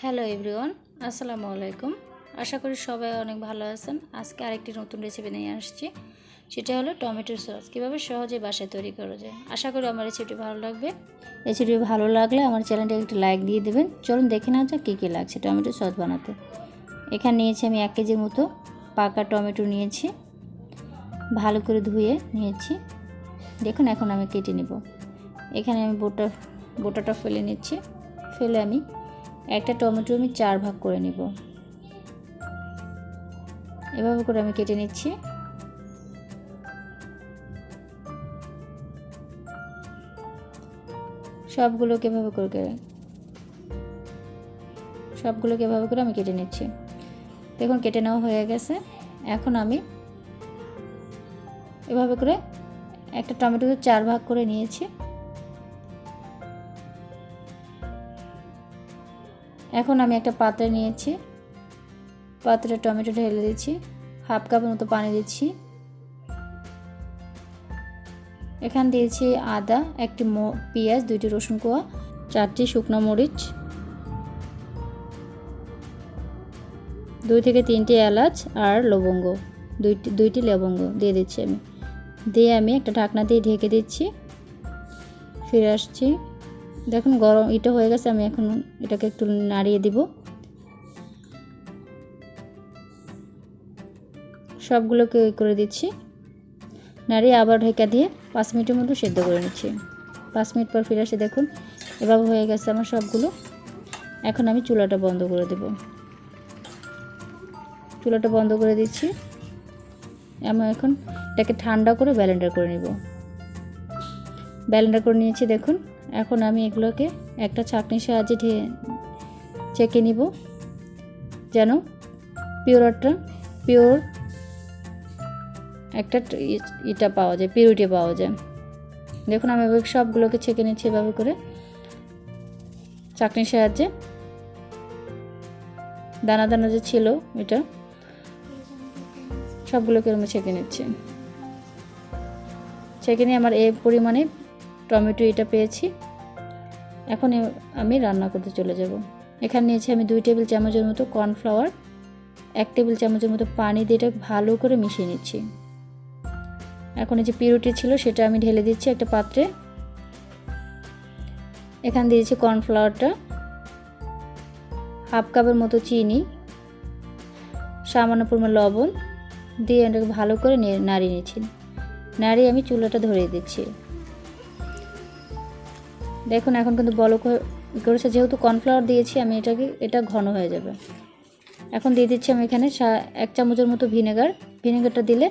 Hello everyone, আসসালামু আলাইকুম। আশা করি সবাই অনেক ভালো আছেন। আজকে আরেকটি নতুন রেসিপি নিয়ে আসছি, সেটা হলো টমেটোর সস কীভাবে সহজে বাসায় তৈরি করা যায়। আশা করি আমার রেসিপিটি ভালো লাগবে। রেসিপি ভালো লাগলে আমার চ্যানেলটাকে একটু লাইক দিয়ে দেবেন। চলুন দেখে নেওয়া যাক কী কী লাগছে টমেটোর সস বানাতে। এখানে নিয়েছি আমি 1 কেজির মতো পাকা টমেটো নিয়েছি, ভালো করে ধুয়ে নিয়েছি। দেখুন এখন আমি কেটে নেব। এখানে আমি বোটাটা ফেলে নিচ্ছি। ফেলে আমি একটা টমেটো আমি 4 ভাগ করে নিব। এভাবে করে আমি কেটে নিচ্ছি। সবগুলোকে এভাবে করে আমি কেটে নিচ্ছি। দেখুন কেটে নেওয়া হয়ে গেছে। এখন আমি এভাবে করে একটা টমেটোকে 4 ভাগ করে নিয়েছি। এখন আমি একটা পাত্রে নিয়েছি, পাত্রে টমেটো ঢেলে দিচ্ছি, হাফ কাপের মতো পানি দিচ্ছি। এখানে দিয়েছি আদা, একটি পেঁয়াজ, 2টি রসুন কোয়া, 4টি শুকনো মরিচ, 2 থেকে 3টি এলাচ আর লবঙ্গ, 2টি লবঙ্গ দিয়ে দিচ্ছি আমি। দিয়ে আমি একটা ঢাকনা দিয়ে ঢেকে দিচ্ছি। ফিরে আসছি। দেখুন গরম এটা হয়ে গেছে। আমি এখন এটাকে একটু নাড়িয়ে দিব। সবগুলোকে করে দিচ্ছি, নাড়িয়ে আবার ঢেকে দিয়ে 5 মিনিটের মতো সেদ্ধ করে নিচ্ছি। 5 মিনিট পর ফিরে আসে। দেখুন এভাবে হয়ে গেছে আমার সবগুলো। এখন আমি চুলাটা বন্ধ করে দেব। চুলাটা বন্ধ করে দিচ্ছি। আমি এখন এটাকে ঠান্ডা করে ব্লেন্ডার করে নিব। ব্লেন্ডার করে নিয়েছি। দেখুন এখন আমি এগুলোকে একটা ছাঁকনির সাহায্যে ছেঁকে নিব, যেন পিওর একটা এটা পাওয়া যায়, পিউরিটি পাওয়া যায়। দেখুন আমি সবগুলোকে ছেঁকে নিচ্ছি এভাবে করে ছাঁকনির সাহায্যে। দানা দানা যে ছিল এটা সবগুলোকে আমি ছেঁকে নিচ্ছি। ছেঁকে নিয়ে আমার এই পরিমাণে টমেটো এটা পেয়েছি। এখন আমি রান্না করতে চলে যাব। এখানে নিয়েছি আমি 2 টেবিল চামচের মতো কর্নফ্লাওয়ার, 1 টেবিল চামচের মতো পানি দিয়ে এটা ভালো করে মিশিয়ে নিচ্ছি। এখন এই যে পিউরিটি ছিল সেটা আমি ঢেলে দিচ্ছি একটা পাত্রে। এখানে দিয়েছি কর্নফ্লাওয়ারটা, হাফ কাপের মতো চিনি, সামান্য পরিমাণ লবণ দিয়ে এটাকে ভালো করে নাড়িয়ে নিচ্ছি। নাড়িয়ে আমি চুলাটা ধরিয়ে দিচ্ছি। দেখুন এখন কিন্তু বলক করেছে, যেহেতু কর্নফ্লাওয়ার দিয়েছি আমি এটা ঘন হয়ে যাবে। এখন দিয়ে দিচ্ছি আমি এখানে 1 চামচের মতো ভিনেগারটা দিলে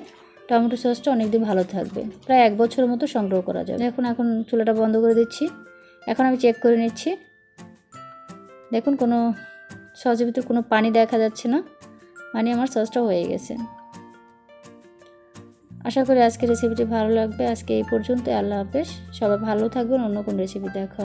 টমেটো সসটা অনেকদিন ভালো থাকবে, প্রায় 1 বছরের মতো সংগ্রহ করা যাবে। এখন চুলাটা বন্ধ করে দিচ্ছি। এখন আমি চেক করে নিচ্ছি। দেখুন কোনো সসের ভিতরে কোনো পানি দেখা যাচ্ছে না, মানে আমার সসটা হয়ে গেছে। আশা করি আজকের রেসিপিটি ভালো লাগবে। আজকে এই পর্যন্ত। আল্লাহ হাফেজ। সবাই ভালো থাকবেন। অন্য কোনো রেসিপি দেখা